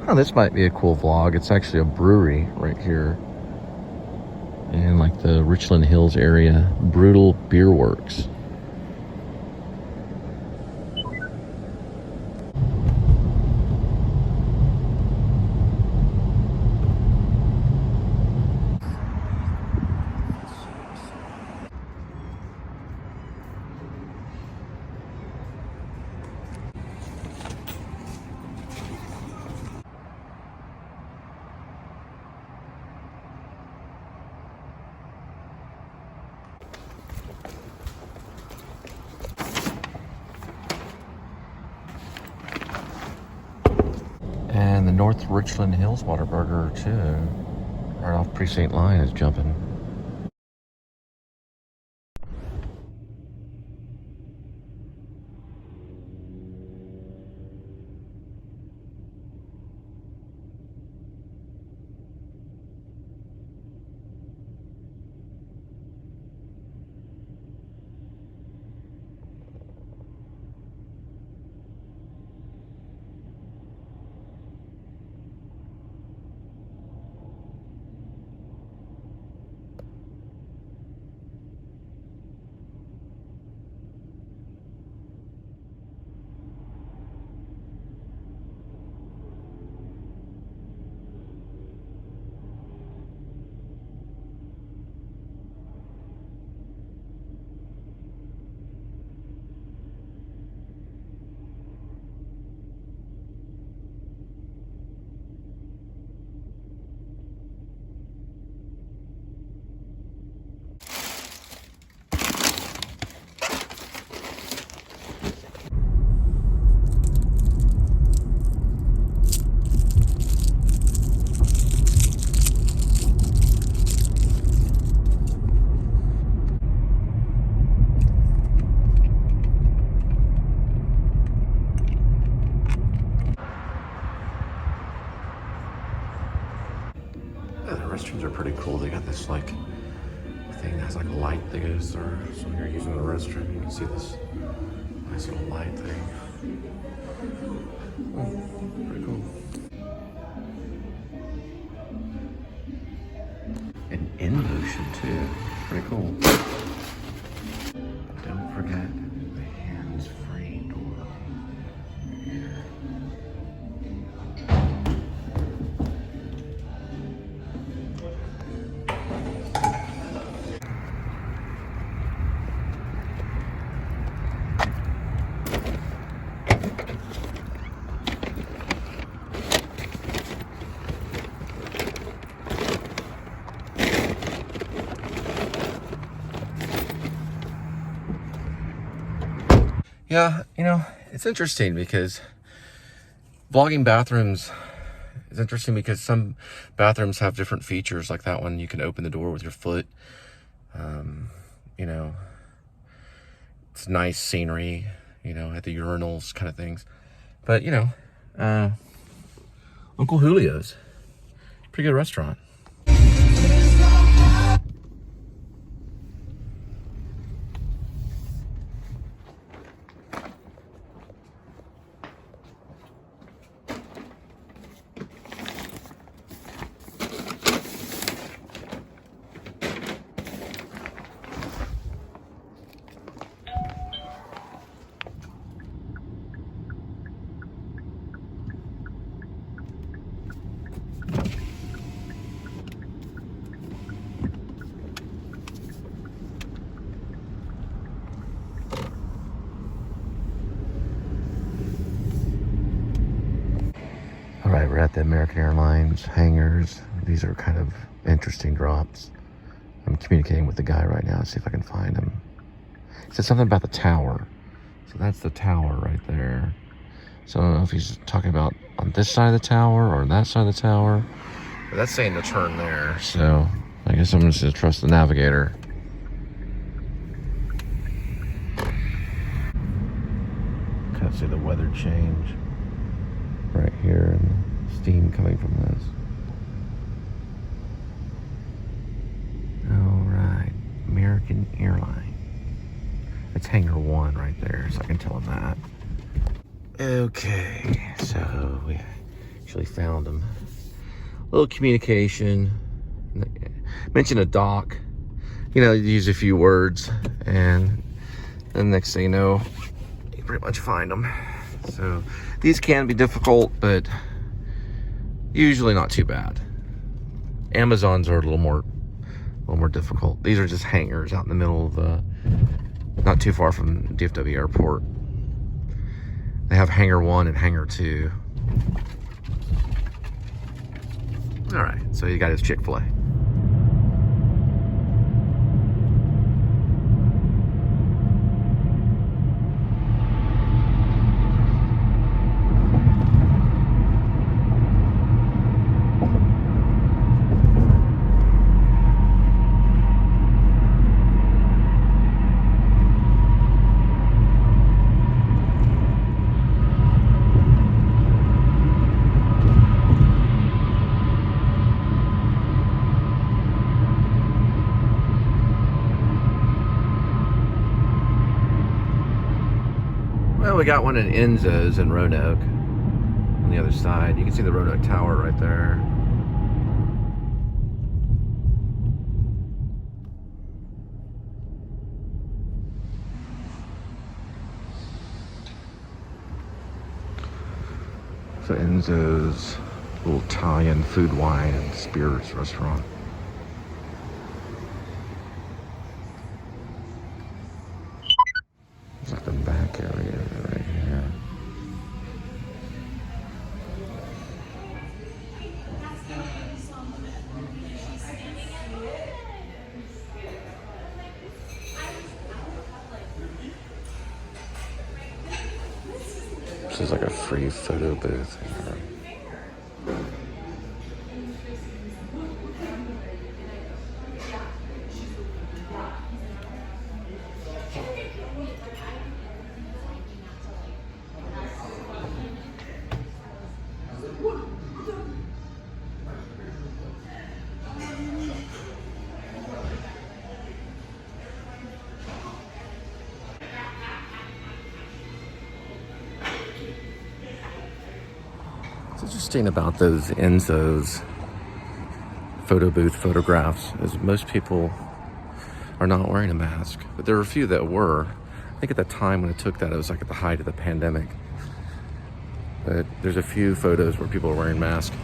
Oh, this might be a cool vlog. It's actually a brewery right here in like the Richland Hills area. Brutal Beer Works. And the North Richland Hills Whataburger too. Right off Precinct Line is jumping. Yeah, the restrooms are pretty cool. They got this like thing that has like a light that goes through. So when you're using the restroom, you can see this nice little light thing. Oh, pretty cool. And in motion too. Pretty cool. Don't forget the hands-free door. Here. Yeah, you know, it's interesting because vlogging bathrooms is interesting because some bathrooms have different features. Like that one, you can open the door with your foot. You know, it's nice scenery, you know, at the urinals kind of things. But, you know, Uncle Julio's, pretty good restaurant. All right, we're at the American Airlines hangars. These are kind of interesting drops. I'm communicating with the guy right now to see if I can find him. He said something about the tower. So that's the tower right there. So I don't know if he's talking about on this side of the tower or that side of the tower. But that's saying to turn there. So I guess I'm just gonna trust the navigator. Kind of see the weather change right here and steam coming from this. All right, American Airlines. It's hangar 1 right there, so I can tell him that. Okay, so we Actually found them. Little communication. Mention a dock. You know, use a few words, and then next thing you know, you pretty much find them. So these can be difficult, but usually not too bad. Amazons are a little more difficult. These are just hangars out in the middle of not too far from DFW Airport. They have hangar 1 and hangar 2. All right, so you got his Chick-fil-A. Well, we got one in Enzo's in Roanoke on the other side. You can see the Roanoke Tower right there. So Enzo's little Italian food, wine, and spirits restaurant. It's like the back area right here. This is like a free photo booth here. What's interesting about those Enzo's photo booth photographs is most people are not wearing a mask, but there were a few that were. I think at the time when I took that, it was like at the height of the pandemic. But there's a few photos where people are wearing masks.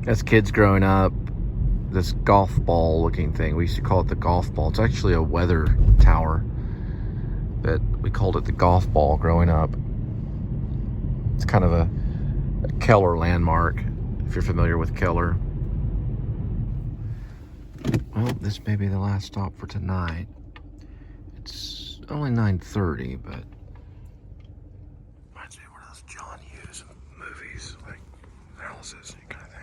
As kids growing up, this golf ball looking thing, we used to call it the golf ball. It's actually a weather tower, but we called it the golf ball growing up. It's kind of a Keller landmark, if you're familiar with Keller. Well, this may be the last stop for tonight. It's only 9:30, but reminds me of one of those John Hughes movies, like houses, kind of thing.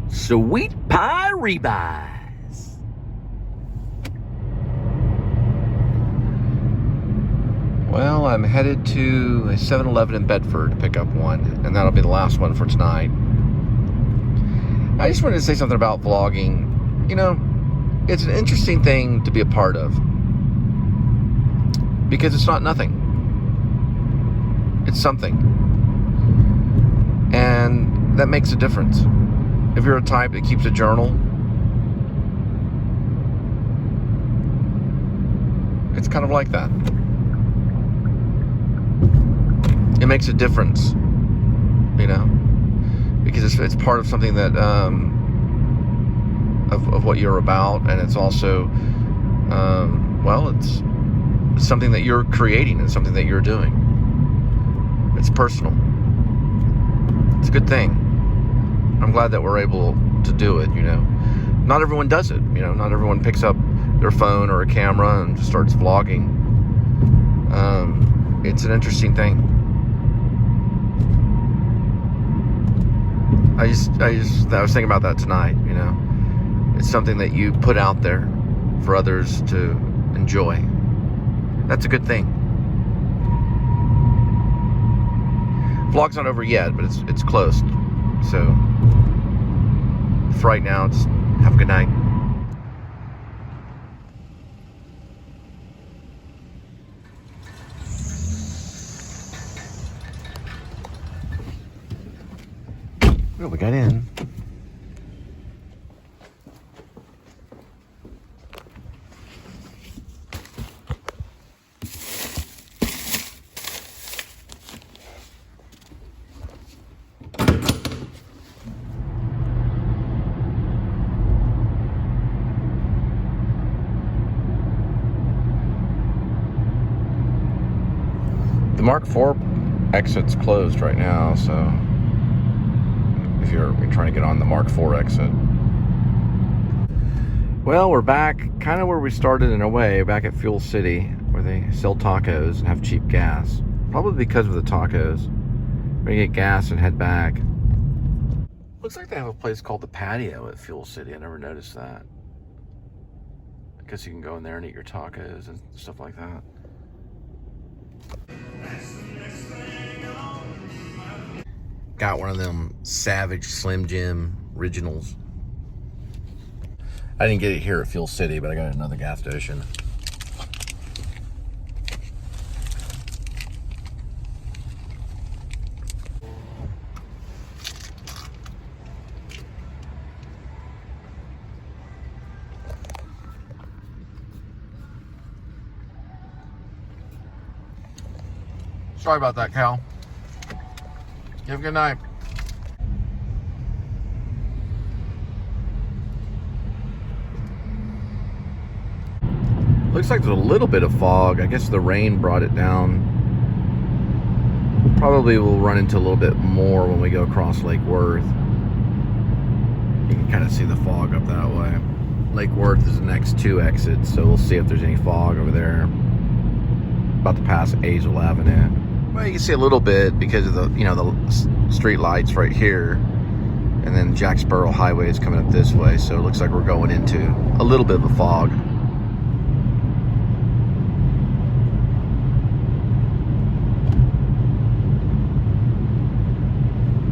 Sweet pie ribeyes. Well, I'm headed to a 7-Eleven in Bedford to pick up one, and that'll be the last one for tonight. I just wanted to say something about vlogging. You know, it's an interesting thing to be a part of, because it's not nothing. It's something. And that makes a difference. If you're a type that keeps a journal, it's kind of like that. It makes a difference, you know, because it's part of something that of what you're about, and it's also well, it's something that you're creating and something that you're doing. It's personal. It's a good thing. I'm glad that we're able to do it, you know. Not everyone does it, you know. Not everyone picks up their phone or a camera and just starts vlogging. It's an interesting thing. I was thinking about that tonight, you know. It's something that you put out there for others to enjoy. That's a good thing. Vlog's not over yet, but it's close. So for right now, just have a good night. Well, we got in. The Mark IV exit's closed right now, so if you're trying to get on the Mark IV exit. Well, we're back kind of where we started in a way, back at Fuel City, where they sell tacos and have cheap gas. Probably because of the tacos. We're gonna get gas and head back. Looks like they have a place called the Patio at Fuel City. I never noticed that. I guess you can go in there and eat your tacos and stuff like that. Got one of them Savage Slim Jim originals. I didn't get it here at Fuel City, but I got it at another gas station. Sorry about that, Cal. You have a good night. Looks like there's a little bit of fog. I guess the rain brought it down. Probably we'll run into a little bit more when we go across Lake Worth. You can kind of see the fog up that way. Lake Worth is the next 2 exits, so we'll see if there's any fog over there. About to pass Azle Avenue. Well, you can see a little bit because of the, you know, the street lights right here. And then Jack Sparrow Highway is coming up this way, so it looks like we're going into a little bit of a fog.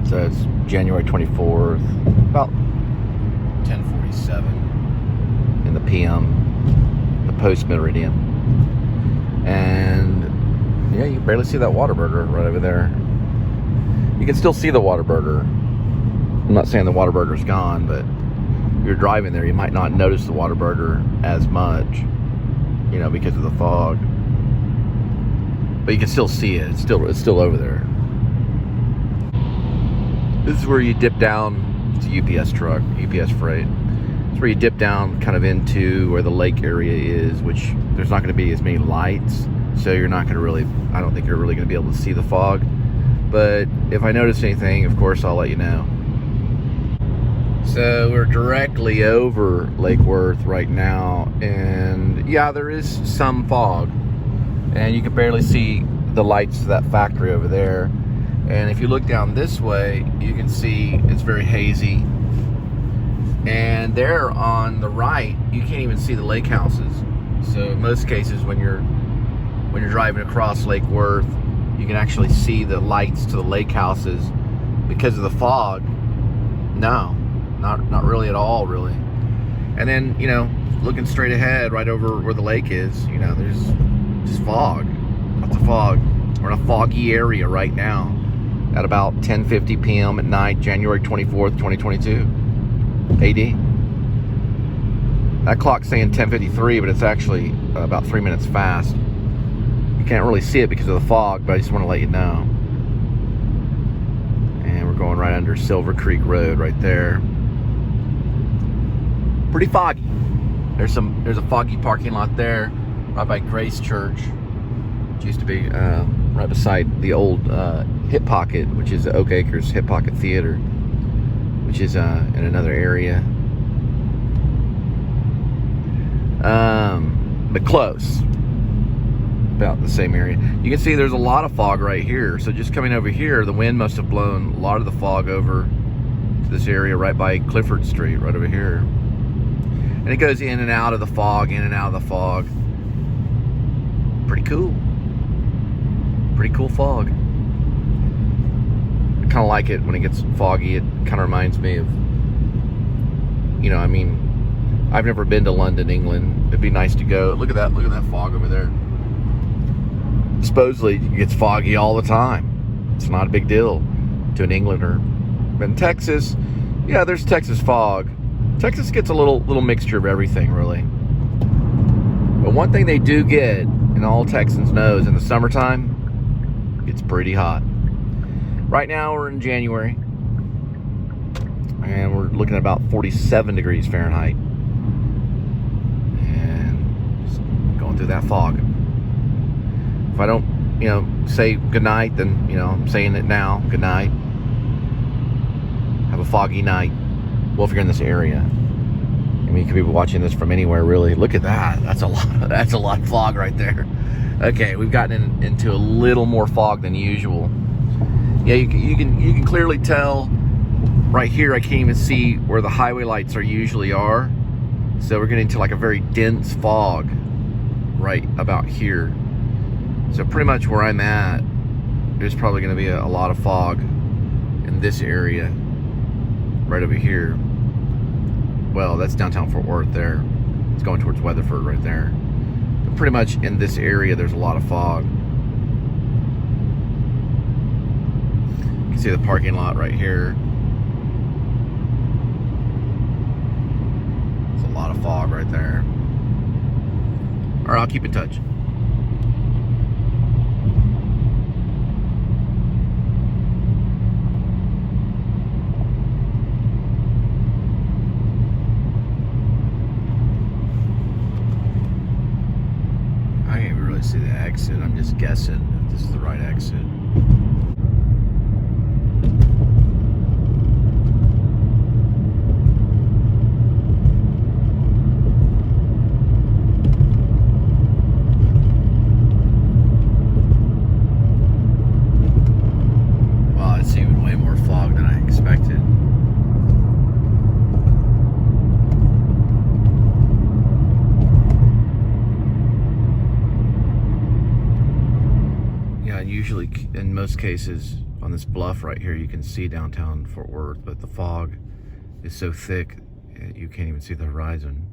So it's January 24th, about 10:47 in the PM, the post meridian. And yeah, you can barely see that Whataburger right over there. You can still see the Whataburger. I'm not saying the Whataburger's gone, but if you're driving there, you might not notice the Whataburger as much, you know, because of the fog. But you can still see it. It's still over there. This is where you dip down. It's a UPS truck, UPS freight. It's where you dip down kind of into where the lake area is, which there's not going to be as many lights. So you're not going to really, I don't think you're really going to be able to see the fog. But if I notice anything, of course, I'll let you know. So we're directly over Lake Worth right now. And yeah, there is some fog. And you can barely see the lights to that factory over there. And if you look down this way, you can see it's very hazy. And there on the right, you can't even see the lake houses. So in most cases, when you're driving across Lake Worth, you can actually see the lights to the lake houses. Because of the fog, no, not really at all, really. And then, you know, looking straight ahead, right over where the lake is, you know, there's just fog, lots of fog. We're in a foggy area right now at about 10:50 p.m. at night, January 24th, 2022, AD. That clock's saying 10:53, but it's actually about 3 minutes fast. You can't really see it because of the fog, but I just want to let you know. And we're going right under Silver Creek Road right there. Pretty foggy. There's a foggy parking lot there, right by Grace Church. It used to be right beside the old Hip Pocket, which is the Oak Acres Hip Pocket Theater, which is in another area. but close. About the same area. You can see there's a lot of fog right here. So just coming over here, the wind must have blown a lot of the fog over to this area right by Clifford Street, right over here. And it goes in and out of the fog, in and out of the fog. Pretty cool. Pretty cool fog. I kind of like it when it gets foggy. It kind of reminds me of, you know, I mean, I've never been to London, England. It'd be nice to go. Look at that fog over there. Supposedly it gets foggy all the time. It's not a big deal to an Englander. But in Texas, yeah, there's Texas fog. Texas gets a little mixture of everything, really. But one thing they do get, and all Texans know, is in the summertime, it's pretty hot. Right now we're in January, and we're looking at about 47 degrees Fahrenheit. And just going through that fog. If I don't, you know, say goodnight, then, you know, I'm saying it now. Good night. Have a foggy night. Well, if you're in this area. I mean, you could be watching this from anywhere, really. Look at that. That's a lot of fog right there. Okay, we've gotten into a little more fog than usual. Yeah, you can clearly tell right here. I can't even see where the highway lights usually are. So we're getting to like a very dense fog right about here. So pretty much where I'm at, there's probably going to be a lot of fog in this area, right over here. Well, that's downtown Fort Worth there. It's going towards Weatherford right there. But pretty much in this area, there's a lot of fog. You can see the parking lot right here. There's a lot of fog right there. All right, I'll keep in touch. See the exit. I'm just guessing if this is the right exit. Wow, it's even way more fog than I expected. Usually, in most cases, on this bluff right here, you can see downtown Fort Worth, but the fog is so thick, you can't even see the horizon.